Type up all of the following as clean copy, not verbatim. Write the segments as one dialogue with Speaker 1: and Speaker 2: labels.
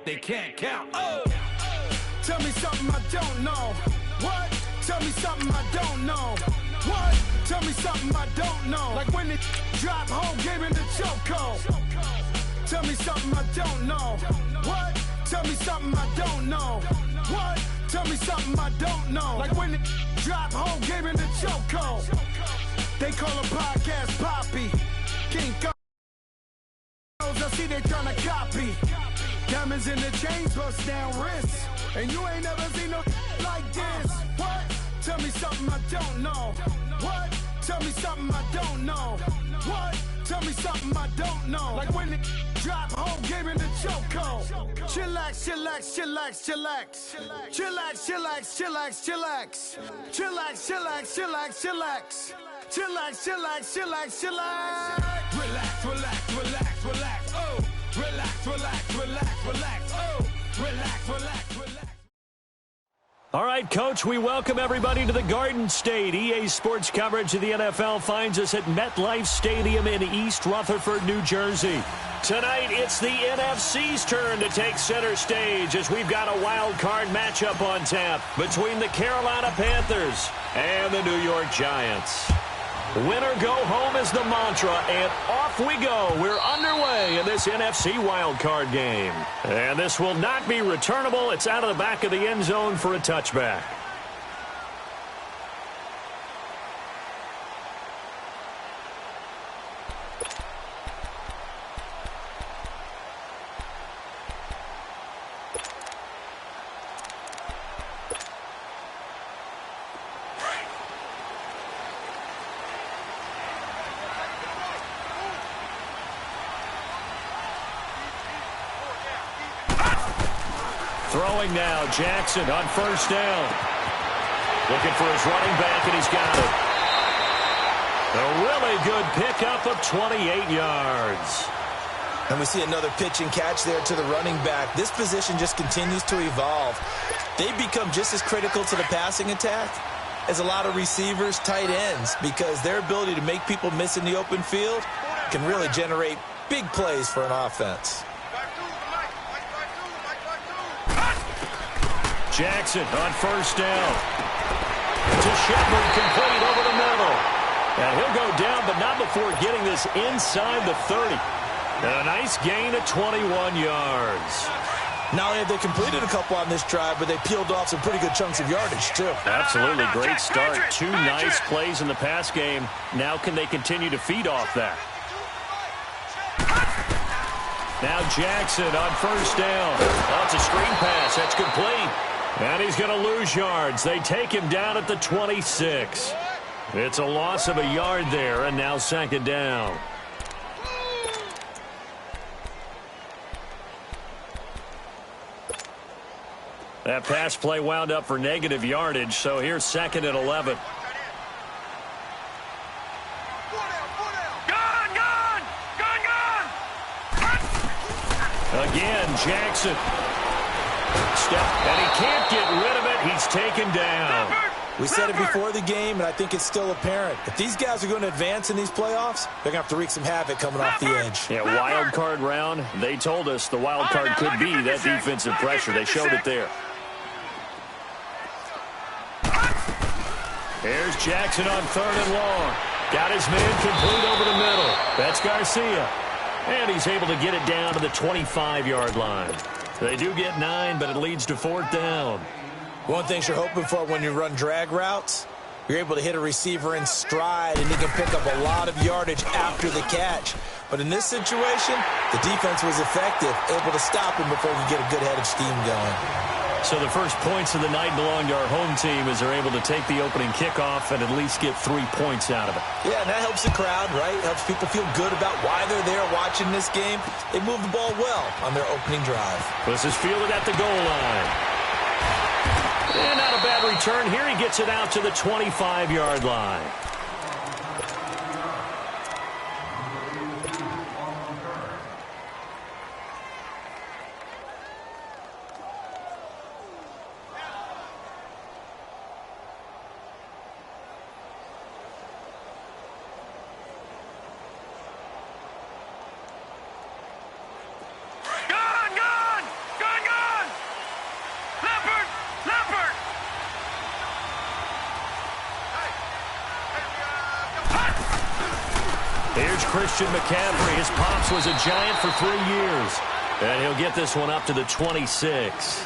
Speaker 1: they can't count. Oh! Tell me something I don't know. What? Tell me something I don't know. What? Tell me something I don't know. Like when it drop home, gave him the chokehold. Tell me something I don't know. What? Tell me something I don't know. What? Tell me something I don't know. Like when it drop home, gave him the chokehold. They call a podcast Poppy. King I see they tryna copy. Diamonds in the chains, bust down wrists. And you ain't never seen no like this. What? Tell me something I don't know. What? Tell me something I don't know. What? Tell me something I don't know. Like when it drop home, gave me the chokehold. Chillax, chillax, chillax, chillax. Chillax, chillax, chillax, chillax. Chillax, chillax, chillax, chillax. Chillax, chillax, chillax, chillax. Relax, relax, relax, relax. Oh, relax, relax, relax, relax. Oh, relax, relax, relax.
Speaker 2: All right, Coach, we welcome everybody to the Garden State. EA Sports coverage of the NFL finds us at MetLife Stadium in East Rutherford, New Jersey. Tonight, it's the NFC's turn to take center stage as we've got a wild card matchup on tap between the Carolina Panthers and the New York Giants. Winner go home is the mantra, and off we go. We're underway in this NFC wildcard game. And this will not be returnable. It's out of the back of the end zone for a touchback. Throwing now, Jackson on first down. Looking for his running back, and he's got it. A really good pickup of 28 yards.
Speaker 3: And we see another pitch and catch there to the running back. This position just continues to evolve. They become just as critical to the passing attack as a lot of receivers, tight ends, because their ability to make people miss in the open field can really generate big plays for an offense.
Speaker 2: Jackson on first down. To Shepard, complete over the middle. And he'll go down, but not before getting this inside the 30. And a nice gain of 21 yards.
Speaker 3: Not only have they completed a couple on this drive, but they peeled off some pretty good chunks of yardage, too.
Speaker 2: Absolutely. Great start. Two nice plays in the pass game. Now can they continue to feed off that? Now Jackson on first down. Oh, it's a screen pass. That's complete. And he's going to lose yards. They take him down at the 26. It's a loss of a yard there, and now second down. That pass play wound up for negative yardage, so here's second and 11. Again, Jackson. And he can't get rid of it. He's taken down.
Speaker 3: We said it before the game, and I think it's still apparent. If these guys are going to advance in these playoffs, they're going to have to wreak some havoc coming off the edge.
Speaker 2: Yeah, wild card round. They told us the wild card could be that defensive pressure. They showed it there. Here's Jackson on third and long. Got his man complete over the middle. That's Garcia. And he's able to get it down to the 25-yard line. They do get 9, but it leads to fourth down.
Speaker 3: One thing you're hoping for when you run drag routes, you're able to hit a receiver in stride, and he can pick up a lot of yardage after the catch. But in this situation, the defense was effective, able to stop him before he could get a good head of steam going.
Speaker 2: So the first points of the night belong to our home team as they're able to take the opening kickoff and at least get 3 points out of it.
Speaker 3: Yeah, and that helps the crowd, right? Helps people feel good about why they're there watching this game. They move the ball well on their opening drive.
Speaker 2: This is fielded at the goal line. And not a bad return. Here he gets it out to the 25-yard line. Christian McCaffrey. His pops was a Giant for 3 years. And he'll get this one up to the 26.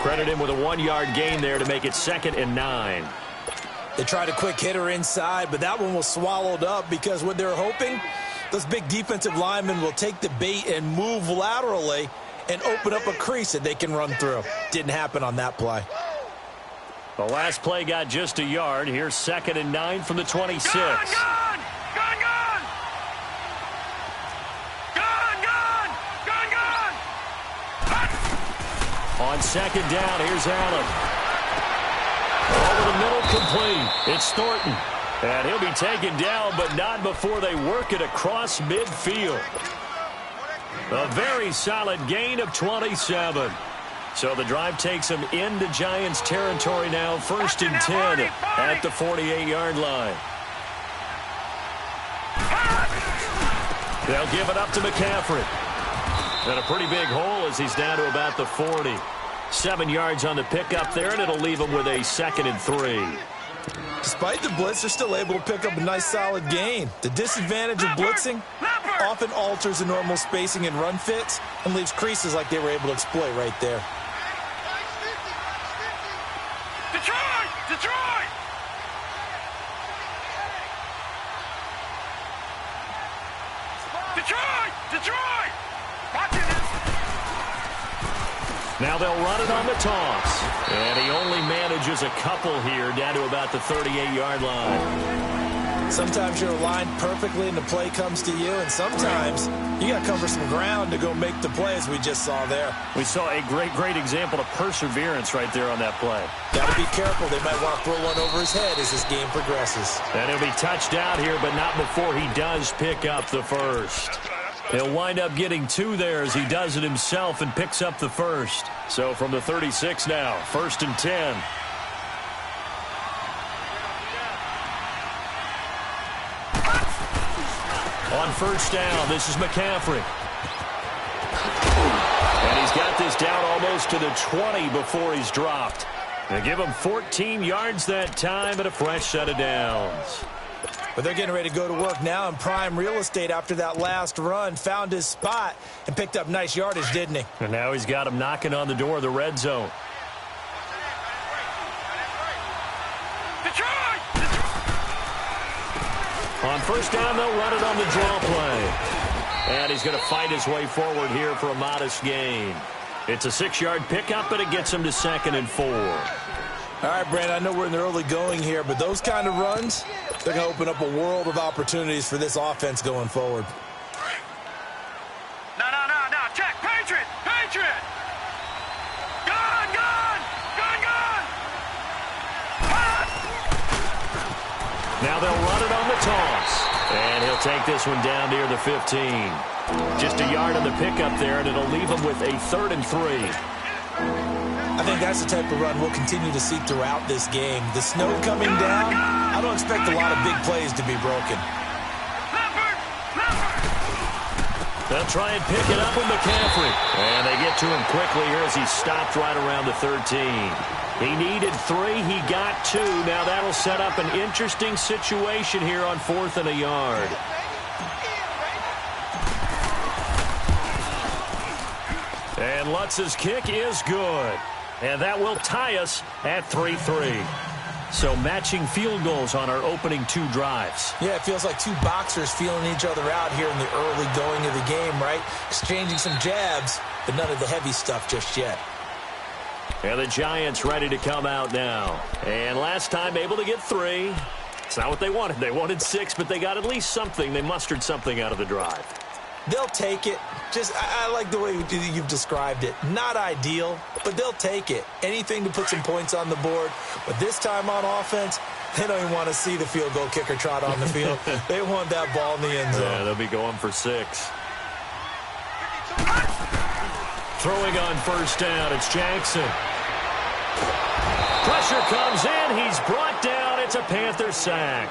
Speaker 2: Credit him with a 1-yard gain there to make it 2nd and 9.
Speaker 3: They tried a quick hitter inside, but that one was swallowed up because what they're hoping, those big defensive linemen will take the bait and move laterally and open up a crease that they can run through. Didn't happen on that play.
Speaker 2: The last play got just a yard. Here's 2nd and 9 from the 26.
Speaker 1: Gun!
Speaker 2: On 2nd down, here's Allen. Over the middle, complete. It's Thornton. And he'll be taken down, but not before they work it across midfield. A very solid gain of 27. So the drive takes them into Giants territory now. 1st and 10 at the 48-yard line. They'll give it up to McCaffrey. And a pretty big hole as he's down to about the 40. 7 yards on the pickup there, and it'll leave him with a 2nd and 3.
Speaker 3: Despite the blitz, they're still able to pick up a nice solid gain. The disadvantage of blitzing often alters the normal spacing and run fits and leaves creases like they were able to exploit right there.
Speaker 1: Detroit! Watching this.
Speaker 2: Now they'll run it on the toss. And he only manages a couple here down to about the 38-yard line.
Speaker 3: Sometimes you're aligned perfectly and the play comes to you, and sometimes you got to cover some ground to go make the play, as we just saw there.
Speaker 2: We saw a great example of perseverance right there on that play.
Speaker 3: Got to be careful. They might want to throw one over his head as this game progresses.
Speaker 2: And he'll be touched out here, but not before he does pick up the first. He'll wind up getting 2 there as he does it himself and picks up the first. So from the 36 now, 1st and 10. On 1st down, this is McCaffrey. And he's got this down almost to the 20 before he's dropped. They give him 14 yards that time and a fresh set of downs.
Speaker 3: But they're getting ready to go to work now in prime real estate after that last run. Found his spot and picked up nice yardage, didn't he?
Speaker 2: And now he's got him knocking on the door of the red zone. On 1st down, they'll run it on the draw play. And he's going to fight his way forward here for a modest gain. It's a 6-yard pickup, but it gets him to 2nd and 4.
Speaker 3: All right, Brandon, I know we're in the early going here, but those kind of runs, they're going to open up a world of opportunities for this offense going forward.
Speaker 1: No. Check. Patriot. Gun.
Speaker 2: Now they'll run it on the toss. And he'll take this one down near the 15. Just a yard on the pickup there, and it'll leave him with a 3rd and 3.
Speaker 3: I think that's the type of run we'll continue to see throughout this game. The snow coming down, I don't expect a lot of big plays to be broken.
Speaker 2: They'll try and pick it up with McCaffrey. And they get to him quickly here as he stopped right around the 13. He needed 3. He got 2. Now that'll set up an interesting situation here on 4th and a yard. And Lutz's kick is good. And that will tie us at 3-3. So matching field goals on our opening 2 drives.
Speaker 3: Yeah, it feels like 2 boxers feeling each other out here in the early going of the game, right? Exchanging some jabs, but none of the heavy stuff just yet.
Speaker 2: And the Giants ready to come out now. And last time able to get 3. It's not what they wanted. They wanted 6, but they got at least something. They mustered something out of the drive.
Speaker 3: They'll take it. I like the way you've described it. Not ideal, but they'll take it. Anything to put some points on the board. But this time on offense, they don't even want to see the field goal kicker trot on the field. They want that ball in the end zone.
Speaker 2: Yeah, they'll be going for 6. Throwing on 1st down, it's Jackson. Pressure comes in. He's brought down. It's a Panther sack.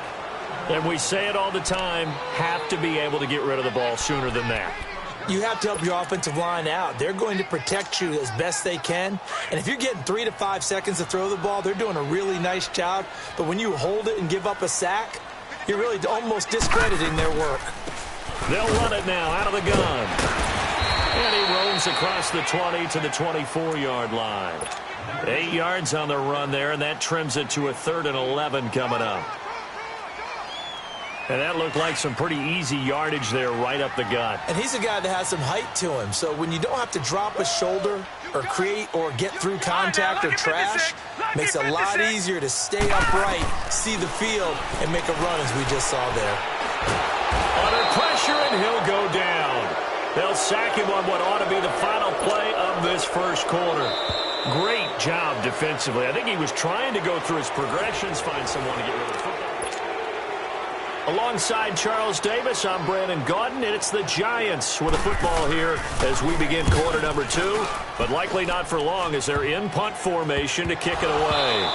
Speaker 2: And we say it all the time, have to be able to get rid of the ball sooner than that.
Speaker 3: You have to help your offensive line out. They're going to protect you as best they can. And if you're getting 3 to 5 seconds to throw the ball, they're doing a really nice job. But when you hold it and give up a sack, you're really almost discrediting their work.
Speaker 2: They'll run it now out of the gun. And he roams across the 20 to the 24-yard line. 8 yards on the run there, and that trims it to a 3rd and 11 coming up. And that looked like some pretty easy yardage there right up the gut.
Speaker 3: And he's a guy that has some height to him. So when you don't have to drop a shoulder or create or get through contact or trash, makes it a lot easier to stay upright, see the field, and make a run as we just saw there.
Speaker 2: Under pressure, and he'll go down. They'll sack him on what ought to be the final play of this first quarter. Great job defensively. I think he was trying to go through his progressions, find someone to get rid of the football. Alongside Charles Davis, I'm Brandon Gaudin, and it's the Giants with the football here as we begin quarter number 2, but likely not for long as they're in punt formation to kick it away.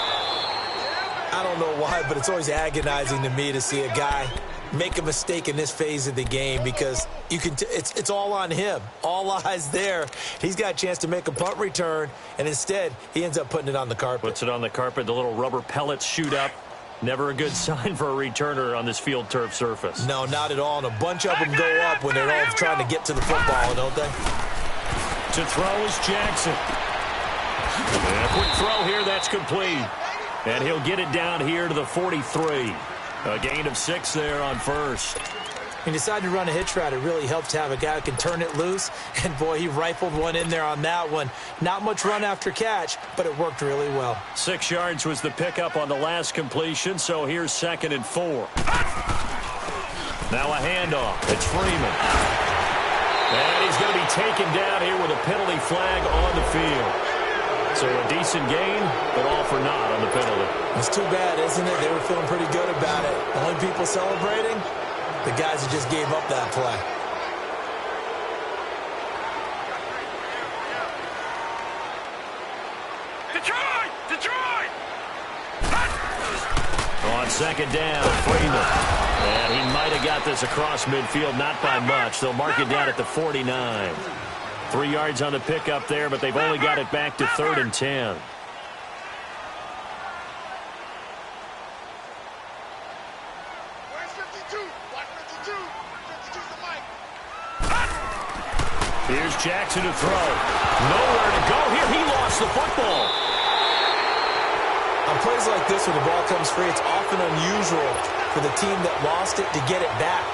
Speaker 3: I don't know why, but it's always agonizing to me to see a guy make a mistake in this phase of the game because you can it's all on him. All eyes there. He's got a chance to make a punt return, and instead he ends up putting it on the carpet.
Speaker 2: Puts it on the carpet. The little rubber pellets shoot up. Never a good sign for a returner on this field turf surface.
Speaker 3: No, not at all. And a bunch of them go up when they're all trying to get to the football, don't they?
Speaker 2: To throw is Jackson. And a quick throw here, that's complete. And he'll get it down here to the 43. A gain of 6 there on first.
Speaker 3: He decided to run a hitch route. It really helps to have a guy who can turn it loose. And, boy, he rifled one in there on that one. Not much run after catch, but it worked really well.
Speaker 2: 6 yards was the pickup on the last completion, so here's 2nd and 4. Now a handoff. It's Freeman. And he's going to be taken down here with a penalty flag on the field. So a decent gain, but all for naught on the penalty.
Speaker 3: It's too bad, isn't it? They were feeling pretty good about it. The only people celebrating, the guys who just gave up that play.
Speaker 1: Detroit! Detroit!
Speaker 2: On 2nd down, Freeman. And he might have got this across midfield, not by much. They'll mark it down at the 49. 3 yards on the pickup there, but they've only got it back to 3rd and 10. Here's Jackson to throw. Nowhere to go here. He lost the football.
Speaker 3: On plays like this, when the ball comes free, it's often unusual for the team that lost it to get it back.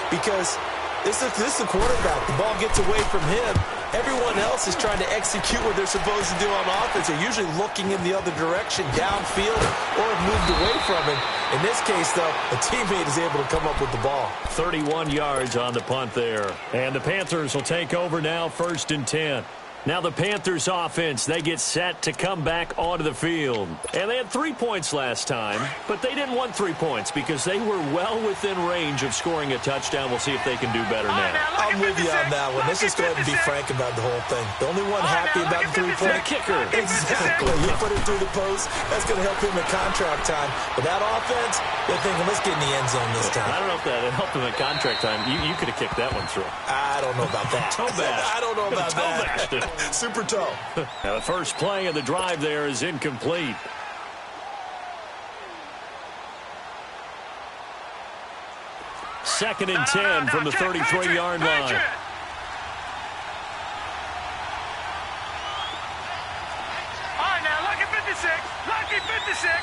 Speaker 3: Because this is the quarterback. The ball gets away from him. Everyone else is trying to execute what they're supposed to do on offense. They're usually looking in the other direction, downfield, or have moved away from it. In this case, though, a teammate is able to come up with the ball.
Speaker 2: 31 yards on the punt there. And the Panthers will take over now, 1st and 10. Now the Panthers offense, they get set to come back onto the field. And they had 3 points last time, but they didn't want 3 points because they were well within range of scoring a touchdown. We'll see if they can do better now.
Speaker 3: I'm with you on that one. Let's just go ahead and be frank about the whole thing. The only one happy about the 3-point
Speaker 2: kicker.
Speaker 3: Exactly. You put it through the post, that's going to help him at contract time. But that offense, they're thinking, let's get in the end zone this time.
Speaker 2: I don't know if that helped him at contract time. You could have kicked that one through.
Speaker 3: I don't know about that.
Speaker 2: Toe bash.
Speaker 3: I don't know about that. Super toe.
Speaker 2: Now the first play of the drive there is incomplete. Second and 10 from the 33-yard line.
Speaker 1: All right, now, lucky 56. Lucky 56.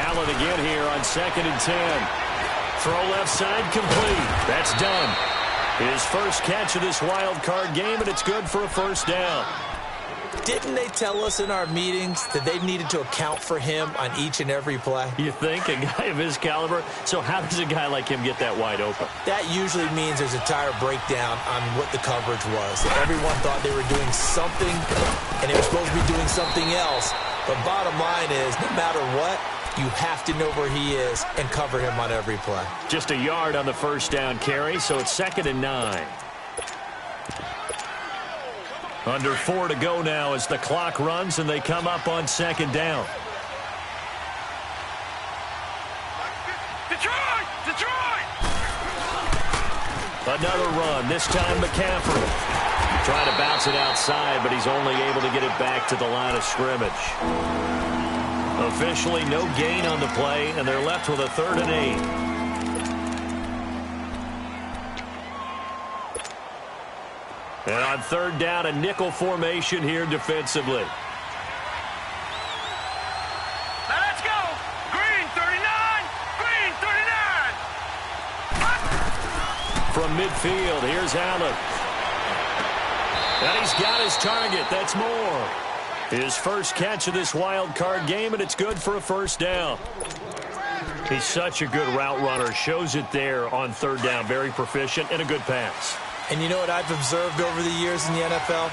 Speaker 2: Allen again here on 2nd and 10. Throw left side complete. That's done. His first catch of this wild card game, and it's good for a first down.
Speaker 3: Didn't they tell us in our meetings that they needed to account for him on each and every play?
Speaker 2: You think? A guy of his caliber? So how does a guy like him get that wide open?
Speaker 3: That usually means there's a tire breakdown on what the coverage was. Everyone thought they were doing something, and they were supposed to be doing something else. But bottom line is, no matter what, you have to know where he is and cover him on every play.
Speaker 2: Just a yard on the first down carry, so it's 2nd and 9. Under 4 to go now as the clock runs and they come up on 2nd down.
Speaker 1: Detroit! Detroit!
Speaker 2: Another run, this time McCaffrey. Trying to bounce it outside, but he's only able to get it back to the line of scrimmage. Officially no gain on the play, and they're left with a 3rd and 8. And on 3rd down, a nickel formation here defensively.
Speaker 1: Now let's go. Green 39. Green 39.
Speaker 2: From midfield, here's Allen. And he's got his target. That's Moore. His first catch of this wild card game, and it's good for a 1st down. He's such a good route runner. Shows it there on 3rd down. Very proficient and a good pass.
Speaker 3: And you know what I've observed over the years in the NFL?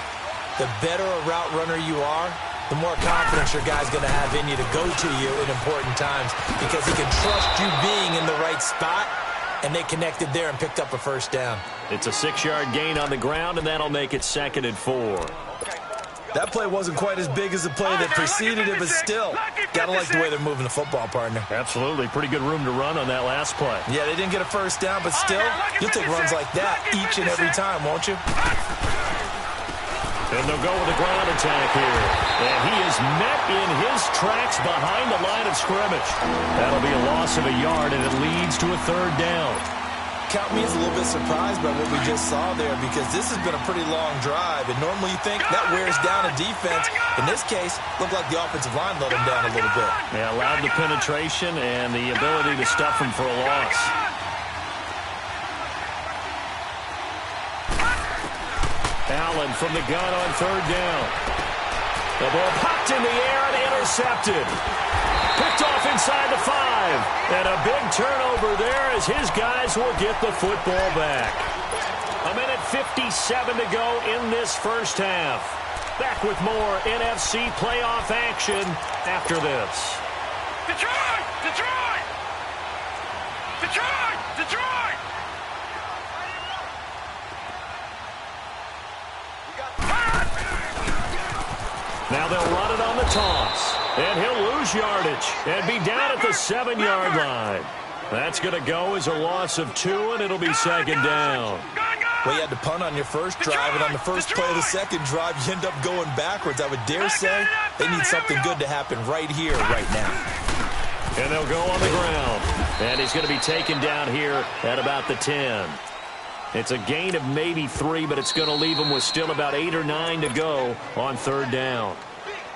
Speaker 3: The better a route runner you are, the more confidence your guy's going to have in you to go to you in important times because he can trust you being in the right spot, and they connected there and picked up a 1st down.
Speaker 2: It's a 6-yard gain on the ground, and that'll make it 2nd and 4.
Speaker 3: That play wasn't quite as big as the play that preceded it, but still, gotta like the way they're moving the football, partner.
Speaker 2: Absolutely. Pretty good room to run on that last play.
Speaker 3: Yeah, they didn't get a 1st down, but still, you'll take runs like that each and every time, won't you?
Speaker 2: And they'll go with a ground attack here. And he is met in his tracks behind the line of scrimmage. That'll be a loss of a yard, and it leads to a 3rd down.
Speaker 3: Count me as a little bit surprised by what we just saw there because this has been a pretty long drive, and normally you think that wears down a defense. In this case, looked like the offensive line let him down a little bit.
Speaker 2: Yeah, allowed the penetration and the ability to stuff him for a loss. Allen from the gun on 3rd down. The ball popped in the air and intercepted. Picked off inside the 5. And a big turnover there as his guys will get the football back. 1:57 to go in this 1st half. Back with more NFC playoff action after this.
Speaker 1: Detroit! Detroit! Detroit! Detroit!
Speaker 2: Now they'll run it on the toss. And he'll lose yardage and be down at the 7-yard line. That's going to go as a loss of 2, and it'll be 2nd down.
Speaker 3: Well, you had to punt on your first drive, and on the first play of the second drive, you end up going backwards. I would dare say they need something good to happen right here, right now.
Speaker 2: And they'll go on the ground. And he's going to be taken down here at about the 10. It's a gain of maybe 3, but it's going to leave him with still about 8 or 9 to go on 3rd down.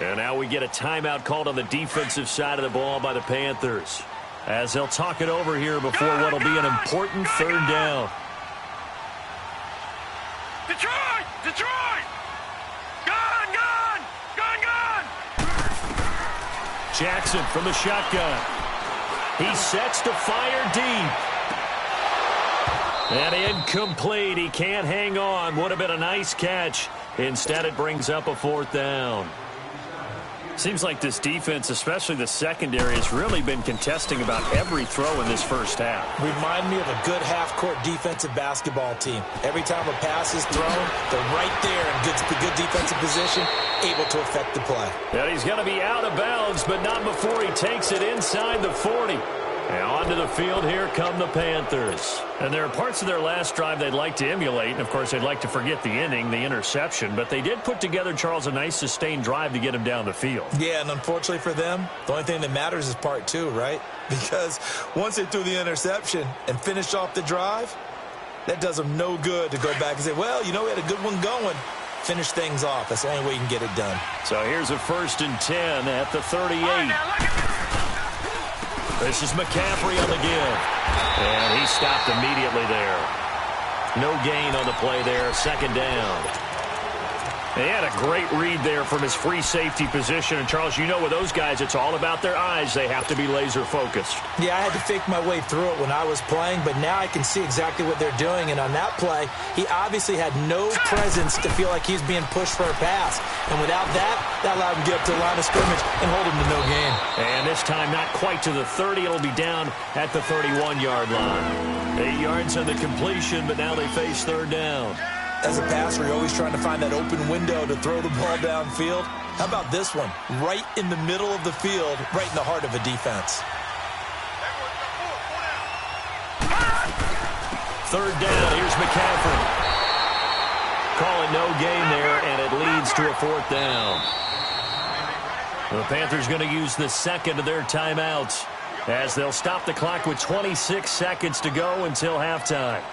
Speaker 2: And now we get a timeout called on the defensive side of the ball by the Panthers, as they'll talk it over here before what will be an important 3rd down.
Speaker 1: Detroit! Detroit! Gun! Gun! Gun! Gun!
Speaker 2: Jackson from the shotgun. He sets to fire deep. And incomplete. He can't hang on. Would have been a nice catch. Instead, it brings up a 4th down. Seems like this defense, especially the secondary, has really been contesting about every throw in this 1st half.
Speaker 3: Remind me of a good half-court defensive basketball team. Every time a pass is thrown, they're right there in good defensive position, able to affect the play.
Speaker 2: And he's going to be out of bounds, but not before he takes it inside the 40. And onto the field, here come the Panthers. And there are parts of their last drive they'd like to emulate. And, of course, they'd like to forget the inning, the interception. But they did put together, Charles, a nice sustained drive to get him down the field.
Speaker 3: Yeah, and unfortunately for them, the only thing that matters is part 2, right? Because once they threw the interception and finished off the drive, that does them no good to go back and say, well, you know, we had a good one going. Finish things off. That's the only way you can get it done.
Speaker 2: So here's a 1st and 10 at the 38. This is McCaffrey on the give. And he stopped immediately there. No gain on the play there. 2nd down. He had a great read there from his free safety position. And, Charles, you know with those guys, it's all about their eyes. They have to be laser-focused.
Speaker 3: Yeah, I had to fake my way through it when I was playing, but now I can see exactly what they're doing. And on that play, he obviously had no presence to feel like he's being pushed for a pass. And without that, that allowed him to get up to the line of scrimmage and hold him to no gain.
Speaker 2: And this time, not quite to the 30. It'll be down at the 31-yard line. 8 yards on the completion, but now they face 3rd down.
Speaker 3: As a passer, you're always trying to find that open window to throw the ball downfield. How about this one? Right in the middle of the field, right in the heart of a defense.
Speaker 2: 3rd down. Here's McCaffrey. Call it no gain there, and it leads to a 4th down. The Panthers going to use the second of their timeouts as they'll stop the clock with 26 seconds to go until halftime.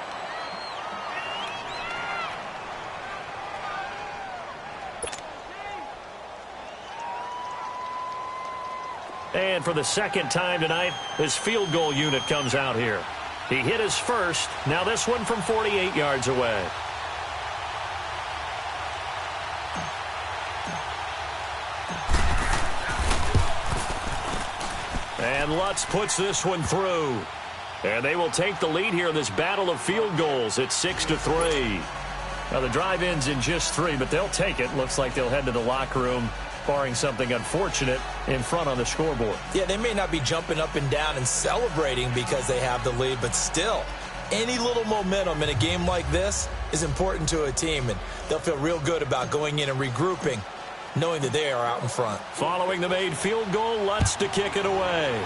Speaker 2: And for the second time tonight, his field goal unit comes out here. He hit his first. Now this one from 48 yards away. And Lutz puts this one through. And they will take the lead here in this battle of field goals. It's 6-3. Now the drive ends in just 3, but they'll take it. Looks like they'll head to the locker room, barring something unfortunate, in front on the scoreboard.
Speaker 3: Yeah, they may not be jumping up and down and celebrating because they have the lead, but still, any little momentum in a game like this is important to a team, and they'll feel real good about going in and regrouping, knowing that they are out in front.
Speaker 2: Following the made field goal, Lutz to kick it away.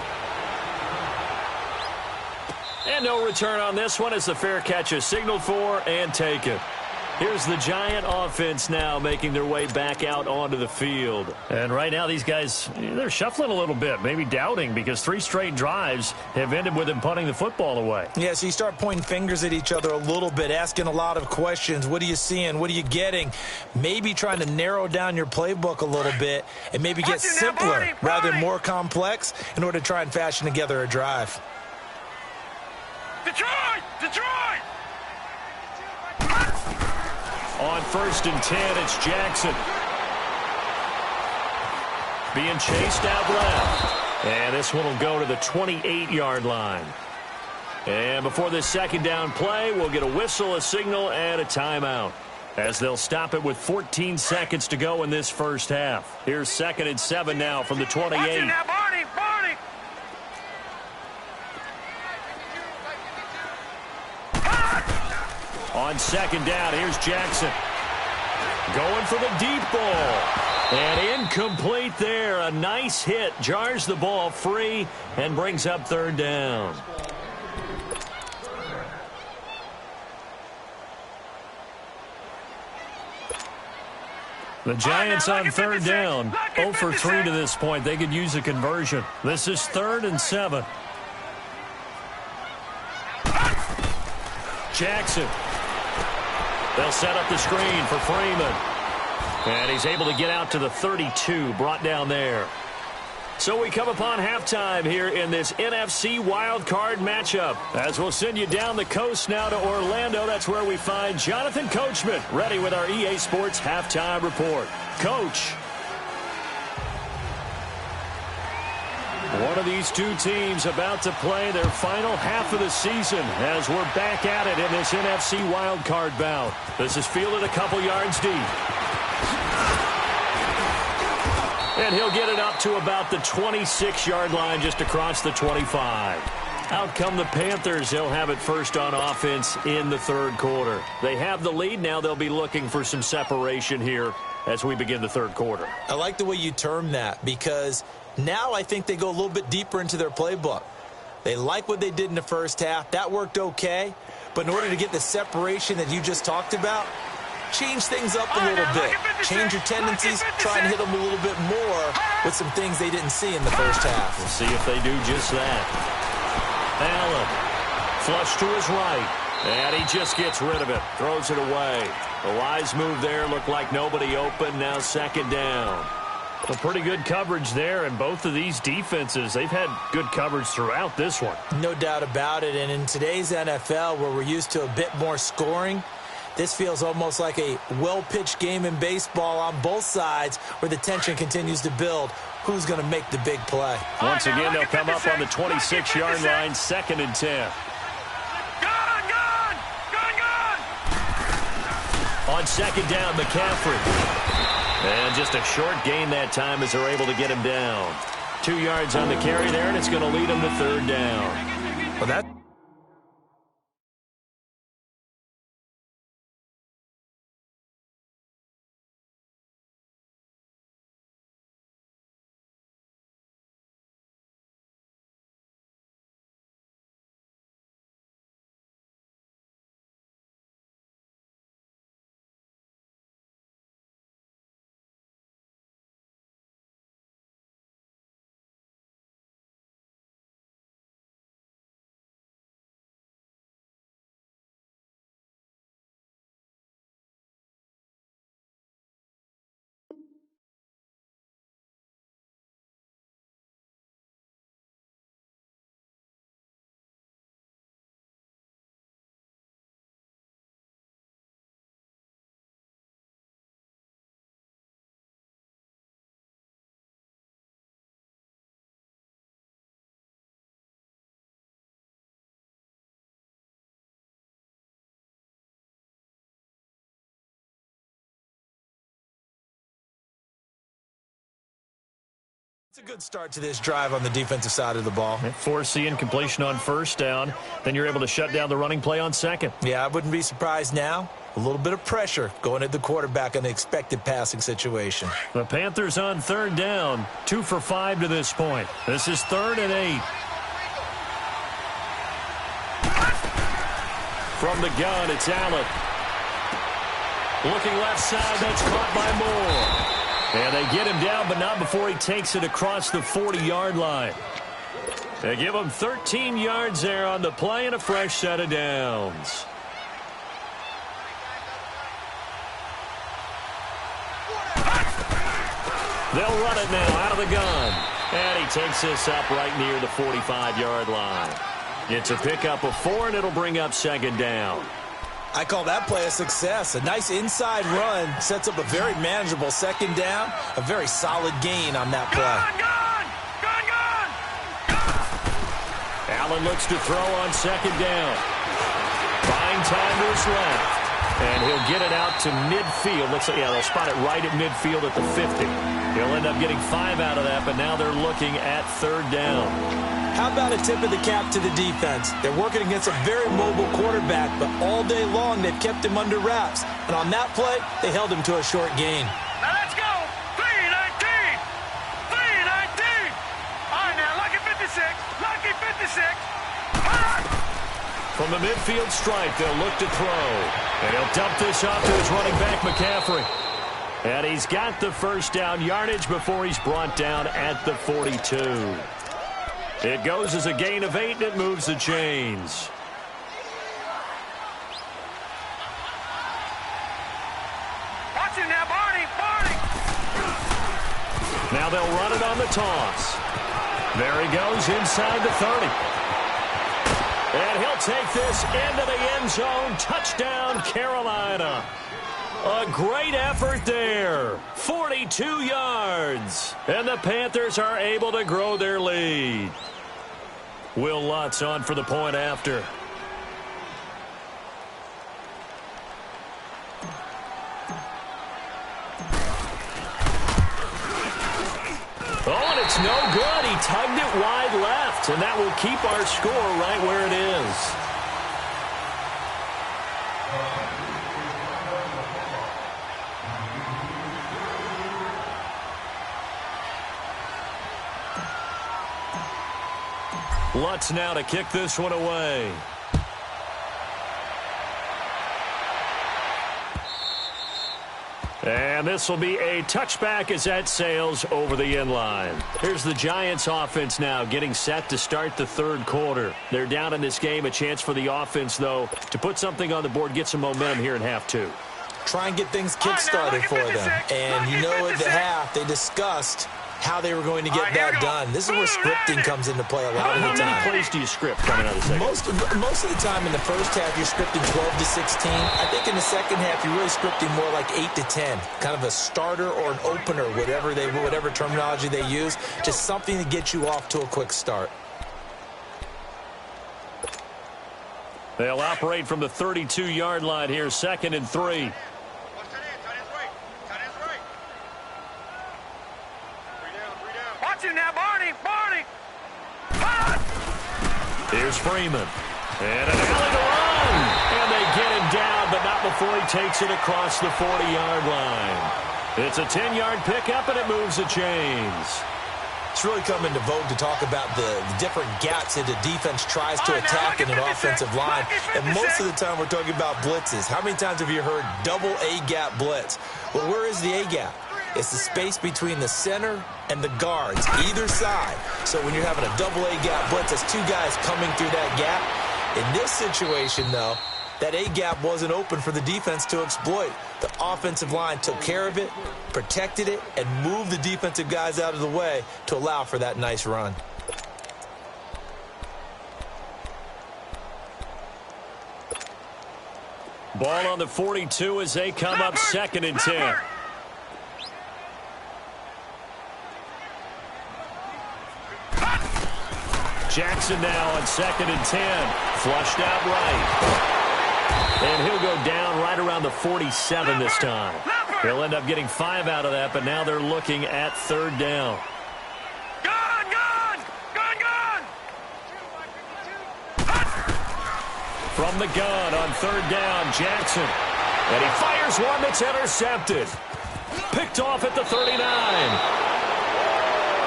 Speaker 2: And no return on this one as the fair catch is signaled for and taken. Here's the Giant offense now making their way back out onto the field. And right now these guys, they're shuffling a little bit, maybe doubting, because 3 straight drives have ended with them punting the football away.
Speaker 3: Yeah, so you start pointing fingers at each other a little bit, asking a lot of questions. What are you seeing? What are you getting? Maybe trying to narrow down your playbook a little bit and maybe get simpler rather than more complex in order to try and fashion together a drive.
Speaker 1: Detroit! Detroit!
Speaker 2: On 1st and 10, it's Jackson. Being chased out left. And this one will go to the 28-yard line. And before this second down play, we'll get a whistle, a signal, and a timeout, as they'll stop it with 14 seconds to go in this first half. Here's 2nd and 7 now from the 28. On 2nd down, here's Jackson. Going for the deep ball. And incomplete there. A nice hit. Jars the ball free and brings up 3rd down. The Giants on 3rd down. 0 for 3 to this point. They could use a conversion. This is 3rd and 7. Jackson. They'll set up the screen for Freeman. And he's able to get out to the 32, brought down there. So we come upon halftime here in this NFC wildcard matchup, as we'll send you down the coast now to Orlando. That's where we find Jonathan Coachman, ready with our EA Sports halftime report. Coach. One of these two teams about to play their final half of the season as we're back at it in this NFC wildcard bout. This is fielded a couple yards deep. And he'll get it up to about the 26-yard line, just across the 25. Out come the Panthers. They'll have it first on offense in the 3rd quarter. They have the lead. Now they'll be looking for some separation here as we begin the 3rd quarter.
Speaker 3: I like the way you term that, because now I think they go a little bit deeper into their playbook. They like what they did in the first half. That worked okay. But in order to get the separation that you just talked about, change things up a little bit. Change your tendencies. Try and hit them a little bit more with some things they didn't see in the first half.
Speaker 2: We'll see if they do just that. Allen, flush to his right. And he just gets rid of it. Throws it away. The wise move there. Looked like nobody open. Now 2nd down. A pretty good coverage there, and both of these defenses, they've had good coverage throughout this one.
Speaker 3: No doubt about it, and in today's NFL, where we're used to a bit more scoring, this feels almost like a well-pitched game in baseball on both sides, where the tension continues to build. Who's going to make the big play?
Speaker 2: Once again, they'll come up on the 26-yard line, 2nd and 10. On 2nd down, McCaffrey. And just a short gain that time as they're able to get him down. 2 yards on the carry there, and it's going to lead him to 3rd down.
Speaker 3: Well, that It's a good start to this drive on the defensive side of the ball.
Speaker 2: Force the incompletion on first down. Then you're able to shut down the running play on second.
Speaker 3: Yeah, I wouldn't be surprised now. A little bit of pressure going at the quarterback in the expected passing situation.
Speaker 2: The Panthers on third down. 2 for 5 to this point. This is 3rd and 8. From the gun, it's Allen. Looking left side, that's caught by Moore. And they get him down, but not before he takes it across the 40-yard line. They give him 13 yards there on the play and a fresh set of downs. They'll run it now out of the gun. And he takes this up right near the 45-yard line. It's a pickup of 4, and it'll bring up 2nd down.
Speaker 3: I call that play a success. A nice inside run sets up a very manageable 2nd down. A very solid gain on that play.
Speaker 2: Allen looks to throw on 2nd down. Buying time to his left. And he'll get it out to midfield. Looks like, yeah, they'll spot it right at midfield at the 50. He'll end up getting 5 out of that, but now they're looking at 3rd down.
Speaker 3: How about a tip of the cap to the defense? They're working against a very mobile quarterback, but all day long they've kept him under wraps. And on that play, they held him to a short gain.
Speaker 1: Now let's go. 3-19. 3-19. All right, now, lucky 56. Lucky 56.
Speaker 2: From the midfield stripe, they'll look to throw. And he'll dump this off to his running back, McCaffrey. And he's got the 1st down yardage before he's brought down at the 42. It goes as a gain of 8, and it moves the chains.
Speaker 1: Watch him now, Barney.
Speaker 2: Now they'll run it on the toss. There he goes inside the 30. And he'll take this into the end zone. Touchdown, Carolina. A great effort there. 42 yards. And the Panthers are able to grow their lead. Will Lutz on for the point after. Oh, and it's no good. He tugged it wide left, and that will keep our score right where it is. Lutz now to kick this one away. And this will be a touchback as that sails over the end line. Here's the Giants offense now getting set to start the 3rd quarter. They're down in this game. A chance for the offense, though, to put something on the board, get some momentum here in half 2.
Speaker 3: Try and get things kick-started for them. And you know at the half they discussed how they were going to get that done. This is where scripting comes into play a lot of the time.
Speaker 2: How many plays do you script coming out of the second?
Speaker 3: Most of the time in the first half, you're scripting 12 to 16. I think in the second half, you're really scripting more like 8 to 10. Kind of a starter or an opener, whatever terminology they use. Just something to get you off to a quick start.
Speaker 2: They'll operate from the 32-yard line here, 2nd and 3.
Speaker 1: Now, Barney.
Speaker 2: Here's Freeman. And an alley to run. And they get him down, but not before he takes it across the 40-yard line. It's a 10-yard pickup, and it moves the chains.
Speaker 3: It's really come into vogue to talk about the different gaps that the defense tries to attack in an offensive line. And most of the time we're talking about blitzes. How many times have you heard double A-gap blitz? Well, where is the A-gap? It's the space between the center and the guards, either side. So when you're having a double A-gap blitz, that's 2 guys coming through that gap. In this situation, though, that A-gap wasn't open for the defense to exploit. The offensive line took care of it, protected it, and moved the defensive guys out of the way to allow for that nice run.
Speaker 2: Ball on the 42 as they come up 2nd and 10. Jackson now on 2nd and 10. Flushed out right. And he'll go down right around the 47 this time. He'll end up getting 5 out of that, but now they're looking at 3rd down. From the gun on third down, Jackson. And he fires one that's intercepted. Picked off at the 39.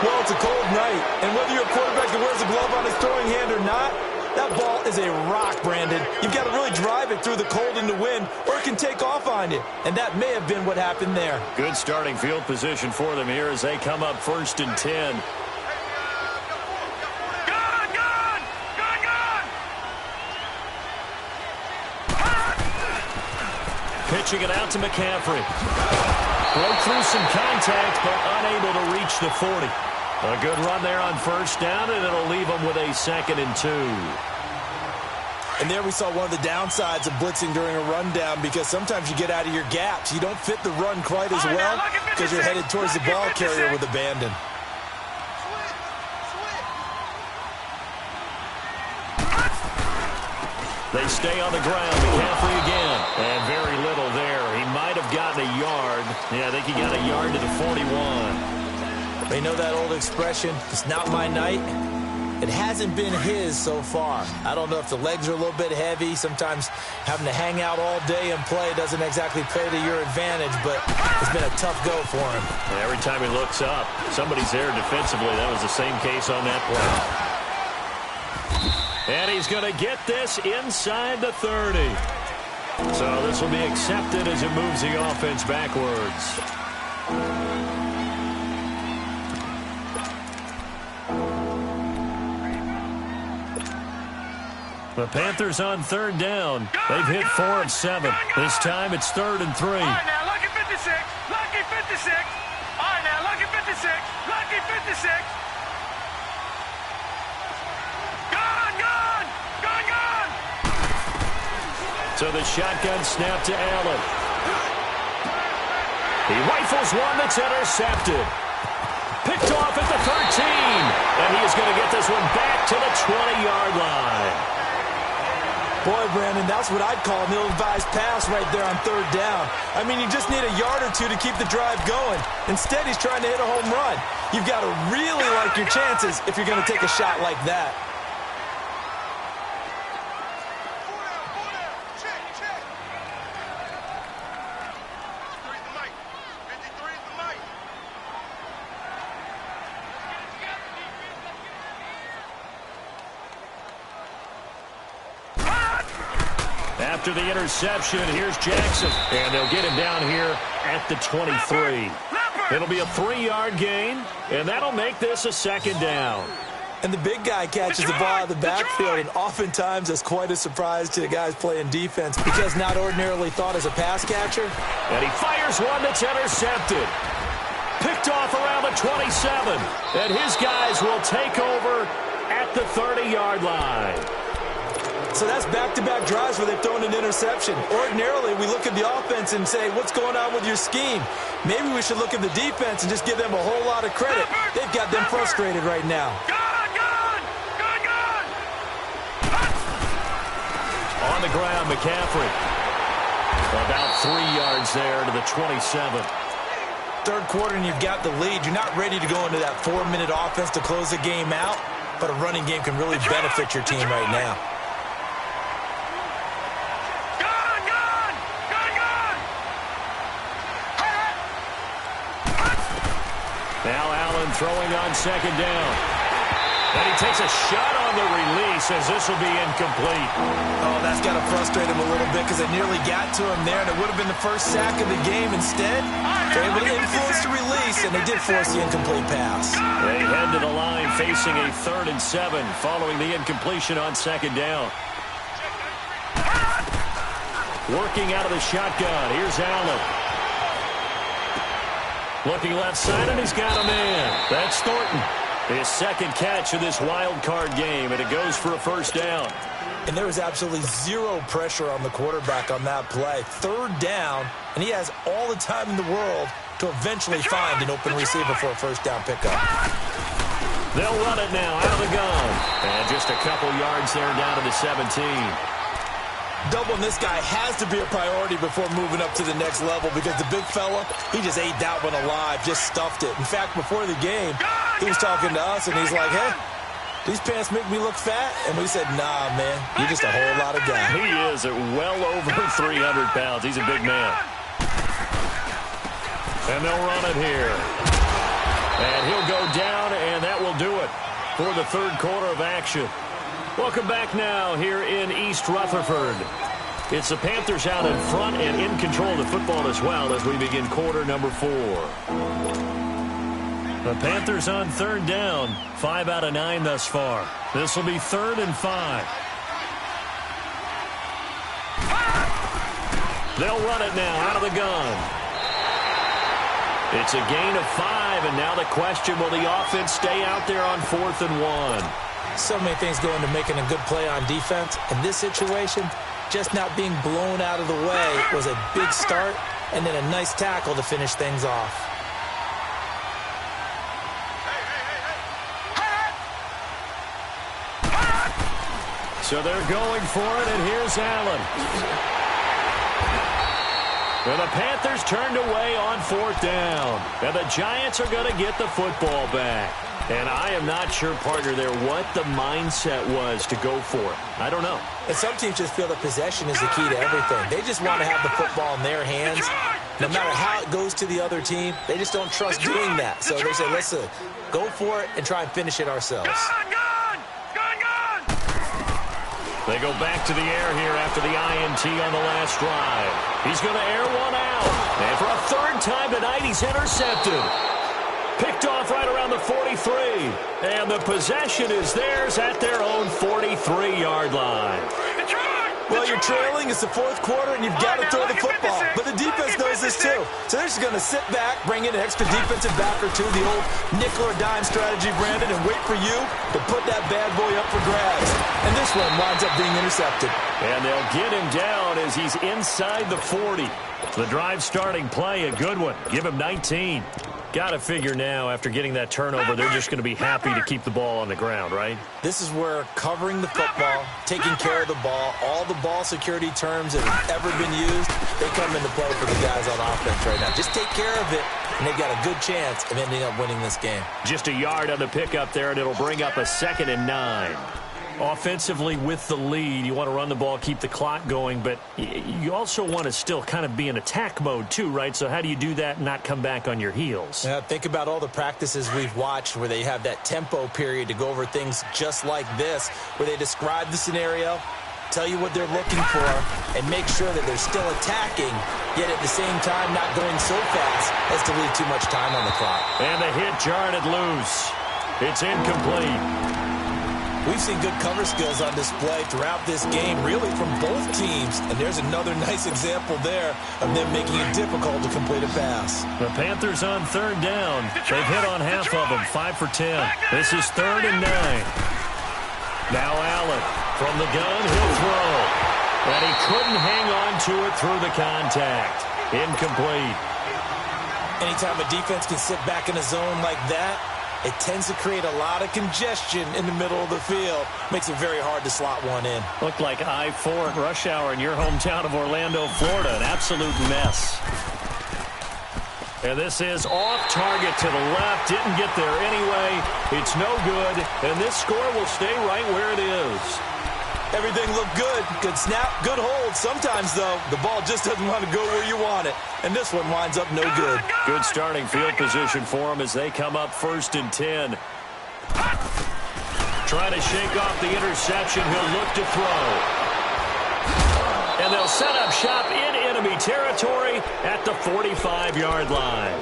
Speaker 3: Well, it's a cold night, and whether you're a quarterback that wears a glove on his throwing hand or not, that ball is a rock, Brandon. You've got to really drive it through the cold and the wind, or it can take off on you. And that may have been what happened there.
Speaker 2: Good starting field position for them here as they come up 1st and 10. Pitching it out to McCaffrey. Broke through some contact, but unable to reach the 40. A good run there on first down, and it'll leave them with a 2nd and 2.
Speaker 3: And there we saw one of the downsides of blitzing during a rundown, because sometimes you get out of your gaps. You don't fit the run quite as well because you're headed towards the ball carrier with abandon.
Speaker 2: They stay on the ground. McCaffrey again. And very little there. He might have gotten a yard. Yeah, I think he got a yard to the 41.
Speaker 3: They know that old expression, it's not my night. It hasn't been his so far. I don't know if the legs are a little bit heavy. Sometimes having to hang out all day and play doesn't exactly play to your advantage, but it's been a tough go for him.
Speaker 2: Every time he looks up, somebody's there defensively. That was the same case on that play. And he's going to get this inside the 30. So this will be accepted as it moves the offense backwards. The Panthers on third down. They've hit 4 of 7. This time it's 3rd and 3.
Speaker 1: All right, now, lucky 56. Lucky 56. All right, now, lucky 56. Lucky 56.
Speaker 2: So the shotgun snap to Allen. He rifles one that's intercepted. Picked off at the 13. And he is going to get this one back to the 20-yard line.
Speaker 3: Boy, Brandon, that's what I'd call an ill-advised pass right there on third down. I mean, you just need a yard or two to keep the drive going. Instead, he's trying to hit a home run. You've got to really like your chances if you're going to take a shot like that.
Speaker 2: After the interception, here's Jackson. And they'll get him down here at the 23. It'll be a 3-yard gain, and that'll make this a 2nd down.
Speaker 3: And the big guy catches the ball out of the backfield, and oftentimes that's quite a surprise to the guys playing defense because not ordinarily thought as a pass catcher.
Speaker 2: And he fires one that's intercepted. Picked off around the 27. And his guys will take over at the 30-yard line.
Speaker 3: So that's back-to-back drives where they've thrown an interception. Ordinarily, we look at the offense and say, what's going on with your scheme? Maybe we should look at the defense and just give them a whole lot of credit. They've got them frustrated right now.
Speaker 2: On the ground, McCaffrey. About 3 yards there to the 27.
Speaker 3: Third quarter and you've got the lead. You're not ready to go into that 4-minute offense to close the game out, but a running game can really benefit your team right now.
Speaker 2: Now Allen throwing on 2nd down. And he takes a shot on the release as this will be incomplete.
Speaker 3: Oh, that's got to frustrate him a little bit because they nearly got to him there, and it would have been the first sack of the game. Instead, they're able to influence the release, and they did force the incomplete pass.
Speaker 2: They head to the line facing a 3rd and 7 following the incompletion on 2nd down. Working out of the shotgun. Here's Allen. Looking left side, and he's got a man. That's Thornton. His 2nd catch of this wild card game, and it goes for a 1st down.
Speaker 3: And there was absolutely zero pressure on the quarterback on that play. 3rd down, and he has all the time in the world to eventually find an open receiver for a 1st down pickup.
Speaker 2: They'll run it now out of the gun. And just a couple yards there down to the 17.
Speaker 3: Doubling this guy has to be a priority before moving up to the next level because the big fella, he just ate that one alive, just stuffed it. In fact, before the game, he was talking to us, and he's like, hey, these pants make me look fat. And we said, nah, man, you're just a whole lot of guy.
Speaker 2: He is at well over 300 pounds. He's a big man. And they'll run it here. And he'll go down, and that will do it for the third quarter of action. Welcome back now here in East Rutherford. It's the Panthers out in front and in control of the football as well as we begin quarter number 4. The Panthers on third down, 5 out of 9 thus far. This will be 3rd and 5. They'll run it now out of the gun. It's a gain of 5, and now the question, will the offense stay out there on 4th and 1?
Speaker 3: So many things go into making a good play on defense. In this situation, just not being blown out of the way was a big start, and then a nice tackle to finish things off.
Speaker 2: So they're going for it, and here's Allen. And the Panthers turned away on 4th down. And the Giants are going to get the football back. And I am not sure, partner, there what the mindset was to go for it. I don't know.
Speaker 3: And some teams just feel that possession is the key to everything. They just want to have the football in their hands. No matter how it goes to the other team, they just don't trust doing that. So they say, listen, go for it and try and finish it ourselves.
Speaker 2: They go back to the air here after the INT on the last drive. He's going to air one out. And for a 3rd time tonight, he's intercepted. Picked off right around the 43. And the possession is theirs at their own 43-yard line.
Speaker 3: Well, you're trailing. It's the 4th quarter, and you've got to throw the football. But the defense knows this, too. So they're just going to sit back, bring in an extra defensive back or two, the old nickel or dime strategy, Brandon, and wait for you to put that bad boy up for grabs. And this one winds up being intercepted.
Speaker 2: And they'll get him down as he's inside the 40. The drive starting play, a good one. Give him 19. Got to figure now, after getting that turnover, they're just going to be happy to keep the ball on the ground, right?
Speaker 3: This is where covering the football, taking care of the ball, all the ball security terms that have ever been used, they come into play for the guys on offense right now. Just take care of it, and they've got a good chance of ending up winning this game.
Speaker 2: Just a yard on the pickup there, and it'll bring up a 2nd and 9. Offensively with the lead, you want to run the ball, keep the clock going, but you also want to still kind of be in attack mode too, right? So how do you do that and not come back on your heels?
Speaker 3: Yeah, think about all the practices we've watched where they have that tempo period to go over things just like this, where they describe the scenario, tell you what they're looking for, and make sure that they're still attacking, yet at the same time not going so fast as to leave too much time on the clock.
Speaker 2: And the hit jarred it loose. It's incomplete.
Speaker 3: We've seen good cover skills on display throughout this game, really from both teams. And there's another nice example there of them making it difficult to complete a pass.
Speaker 2: The Panthers on 3rd down. They've hit on half of them, 5 for 10. This is 3rd and 9. Now Allen from the gun, he'll throw. And he couldn't hang on to it through the contact. Incomplete.
Speaker 3: Anytime a defense can sit back in a zone like that, it tends to create a lot of congestion in the middle of the field. Makes it very hard to slot one in.
Speaker 2: Looked like I-4 at rush hour in your hometown of Orlando, Florida. An absolute mess. And this is off target to the left. Didn't get there anyway. It's no good. And this score will stay right where it is.
Speaker 3: Everything looked good. Good snap, good hold. Sometimes, though, the ball just doesn't want to go where you want it. And this one winds up no good.
Speaker 2: Good starting field position for them as they come up 1st and 10. Trying to shake off the interception. He'll look to throw. And they'll set up shop in enemy territory at the 45-yard line.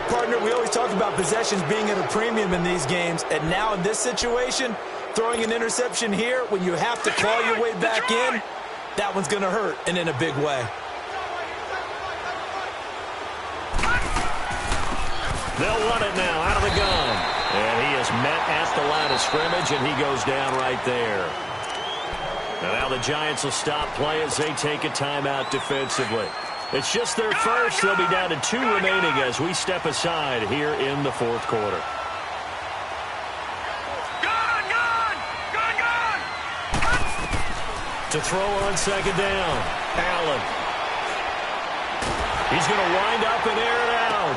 Speaker 3: Partner, we always talk about possessions being at a premium in these games. And now in this situation, throwing an interception here when you have to claw your way back in, that one's going to hurt, and in a big way.
Speaker 2: They'll run it now out of the gun. And he is met at the line of scrimmage, and he goes down right there. And now the Giants will stop play as they take a timeout defensively. It's just their first. They'll be down to 2 remaining as we step aside here in the 4th quarter. To throw on 2nd down, Allen. He's going to wind up and air it out.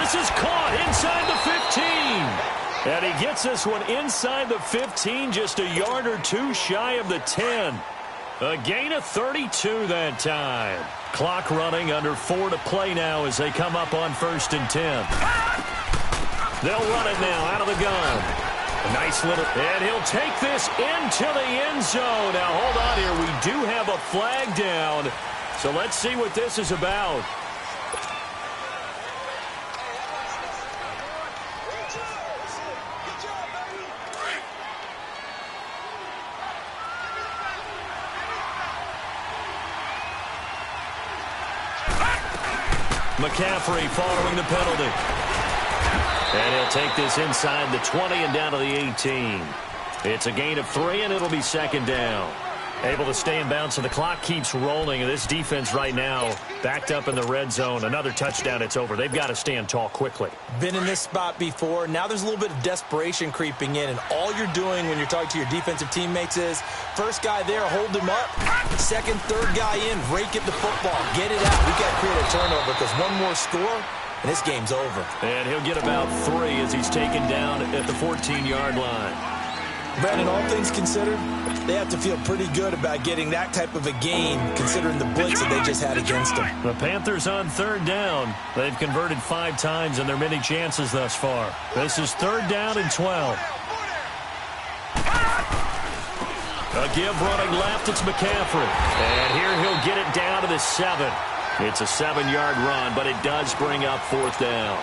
Speaker 2: This is caught inside the 15. And he gets this one inside the 15, just a yard or two shy of the 10. A gain of 32 that time. Clock running, under 4 to play now as they come up on 1st and 10. They'll run it now out of the gun. A nice little, and he'll take this into the end zone. Now hold on here, we do have a flag down. So let's see what this is about. McCaffrey following the penalty. And he'll take this inside the 20 and down to the 18. It's a gain of 3, and it'll be 2nd down. Able to stay in bounds, so the clock keeps rolling. And this defense right now backed up in the red zone. Another touchdown, it's over. They've got to stand tall quickly.
Speaker 3: Been in this spot before. Now there's a little bit of desperation creeping in. And all you're doing when you're talking to your defensive teammates is, first guy there, hold him up. Second, third guy in, rake at the football. Get it out. We got to create a turnover because one more score, and this game's over.
Speaker 2: And he'll get about 3 as he's taken down at the 14-yard line.
Speaker 3: Brandon, all things considered, they have to feel pretty good about getting that type of a gain considering the blitz that they just had against them.
Speaker 2: The Panthers on 3rd down. They've converted 5 times in their many chances thus far. This is 3rd down and 12. A give running left, it's McCaffrey. And here he'll get it down to the 7. It's a 7-yard run, but it does bring up 4th down.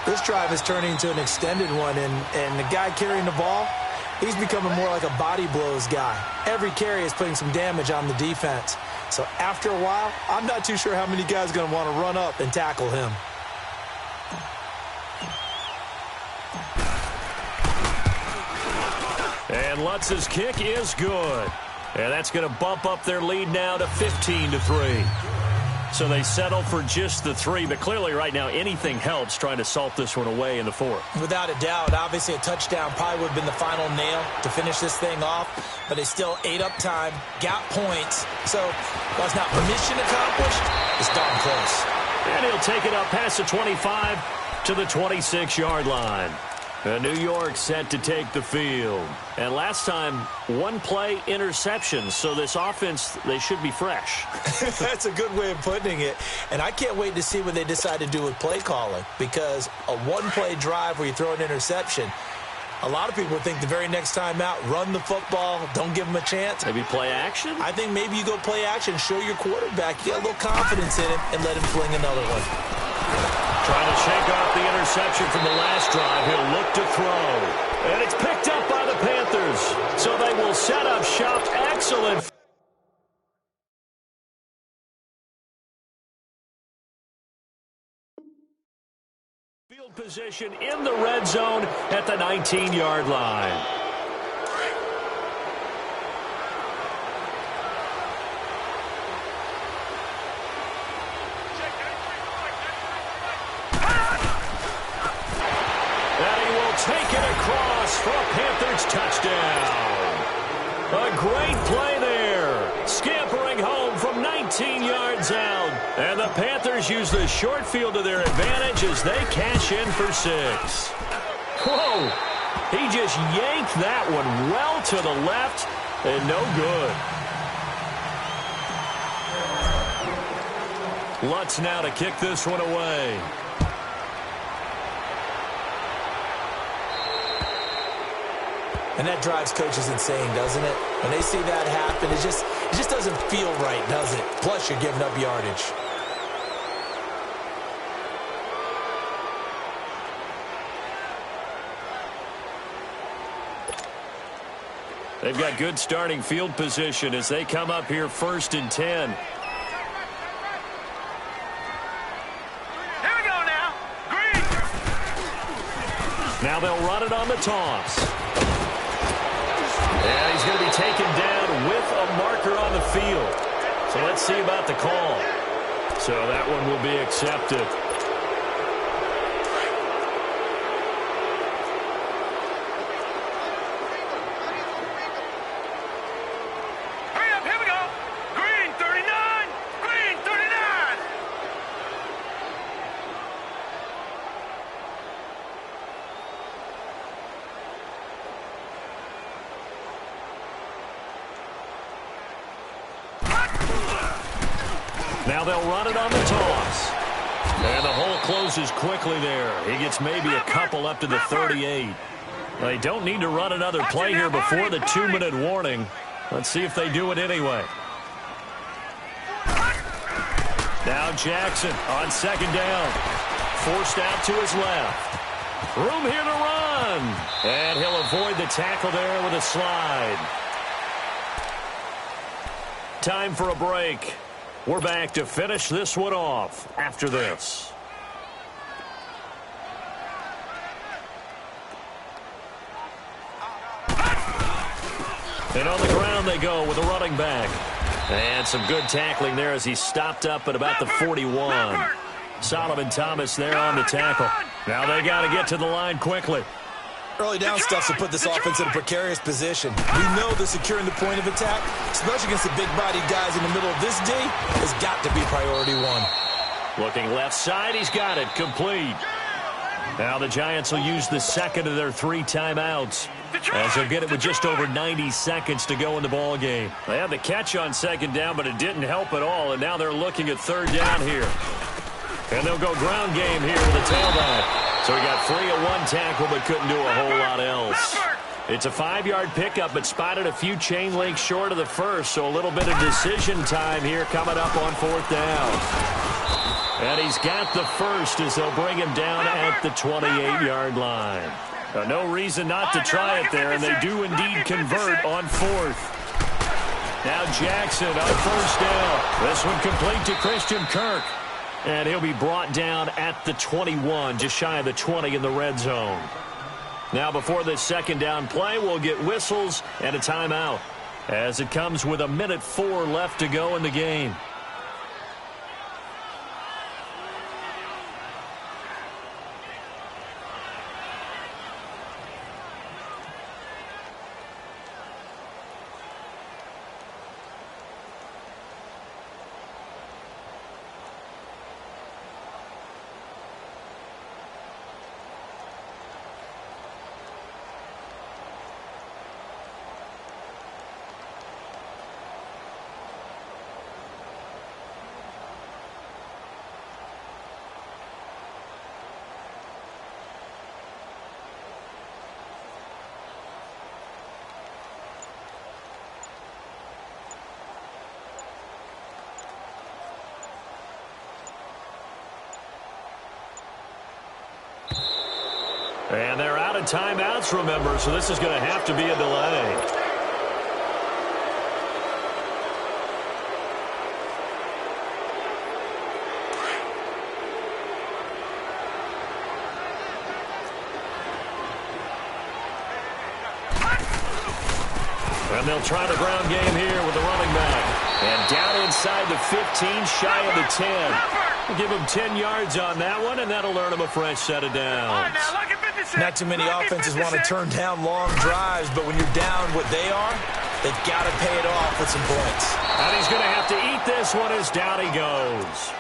Speaker 3: This drive is turning into an extended one, and the guy carrying the ball, he's becoming more like a body blows guy. Every carry is putting some damage on the defense. So after a while, I'm not too sure how many guys are going to want to run up and tackle him.
Speaker 2: And Lutz's kick is good. And that's going to bump up their lead now to 15-3. So they settle for just the 3, but clearly right now anything helps trying to salt this one away in the 4th.
Speaker 3: Without a doubt, obviously a touchdown probably would have been the final nail to finish this thing off, but they still ate up time, got points. So while it's not mission accomplished, it's darn close.
Speaker 2: And he'll take it up past the 25 to the 26-yard line. New York set to take the field. And last time, 1 play interception. So this offense, they should be fresh.
Speaker 3: That's a good way of putting it. And I can't wait to see what they decide to do with play calling. Because a 1-play drive where you throw an interception, a lot of people think the very next time out, run the football, don't give them a chance.
Speaker 2: Maybe play action?
Speaker 3: I think maybe you go play action, show your quarterback, get a little confidence in him, and let him fling another one.
Speaker 2: Trying to shake off the interception from the last drive. He'll look to throw. And it's picked up by the Panthers. So they will set up shop. Excellent. Field position in the red zone at the 19-yard line. Take it across for a Panthers touchdown. A great play there. Scampering home from 19 yards out. And the Panthers use the short field to their advantage as they cash in for 6. Whoa. He just yanked that one well to the left and no good. Lutz now to kick this one away.
Speaker 3: And that drives coaches insane, doesn't it? When they see that happen, it just doesn't feel right, does it? Plus, you're giving up yardage.
Speaker 2: They've got good starting field position as they come up here 1st and 10.
Speaker 1: Here we go now. Green.
Speaker 2: Now they'll run it on the toss. And he's going to be taken down with a marker on the field. So let's see about the call. So that one will be accepted.
Speaker 1: Hurry up, here we go. Green 39. Green 39.
Speaker 2: Now they'll run it on the toss. And the hole closes quickly there. He gets maybe a couple up to the 38. They don't need to run another play here before the 2-minute warning. Let's see if they do it anyway. Now Jackson on second down. Forced out to his left. Room here to run. And he'll avoid the tackle there with a slide. Time for a break. We're back to finish this one off after this. And on the ground they go with a running back. And some good tackling there as he stopped up at about the 41. Solomon Thomas there on the tackle. Now they got to get to the line quickly.
Speaker 3: Early down stuff to put this offense in a precarious position. We know that securing the point of attack, especially against the big-bodied guys in the middle of this D, has got to be priority one.
Speaker 2: Looking left side, he's got it. Complete. Now the Giants will use the second of their 3 timeouts, as they'll get it with just over 90 seconds to go in the ball game. They had the catch on second down, but it didn't help at all, and now they're looking at third down here. And they'll go ground game here with a tailback. So he got free of one tackle, but couldn't do a whole lot else. It's a 5-yard pickup, but spotted a few chain links short of the first, so a little bit of decision time here coming up on fourth down. And he's got the first as they'll bring him down at the 28-yard line. No reason not to try it there, and they do indeed convert on fourth. Now Jackson on first down. This one complete to Christian Kirk. And he'll be brought down at the 21, just shy of the 20 in the red zone. Now before this second down play, we'll get whistles and a timeout, as it comes with 1:04 left to go in the game. And they're out of timeouts, remember, so this is going to have to be a delay. And they'll try the ground game here with the running back. And down inside the 15, shy of the 10. We'll give him 10 yards on that one, and that'll earn him a fresh set of downs.
Speaker 3: Not too many offenses want to turn down long drives, but when you're down what they are, they've got to pay it off with some points.
Speaker 2: And he's going to have to eat this one as down he goes.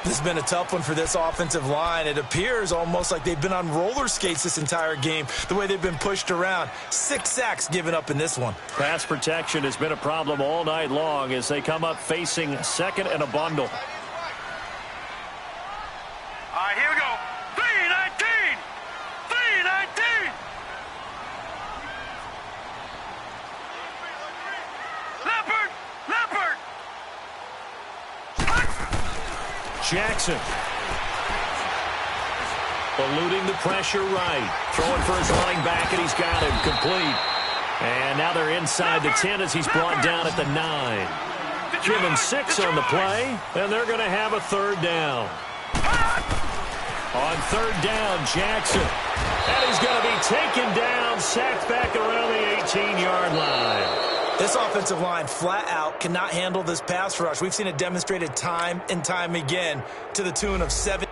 Speaker 3: This has been a tough one for this offensive line. It appears almost like they've been on roller skates this entire game, the way they've been pushed around. 6 sacks given up in this one.
Speaker 2: Pass protection has been a problem all night long as they come up facing second and a bundle.
Speaker 1: All right, here we go. 3-19. 3-19. Leopard.
Speaker 2: Jackson. Eluding the pressure right. Throwing for his running back, and he's got him complete. And now they're inside the 10 as he's brought down at the 9. Give him 6 on the play, and they're going to have a third down. On third down, Jackson. And he's going to be taken down, sacked back around the 18-yard line.
Speaker 3: This offensive line flat out cannot handle this pass rush. We've seen it demonstrated time and time again to the tune of 7.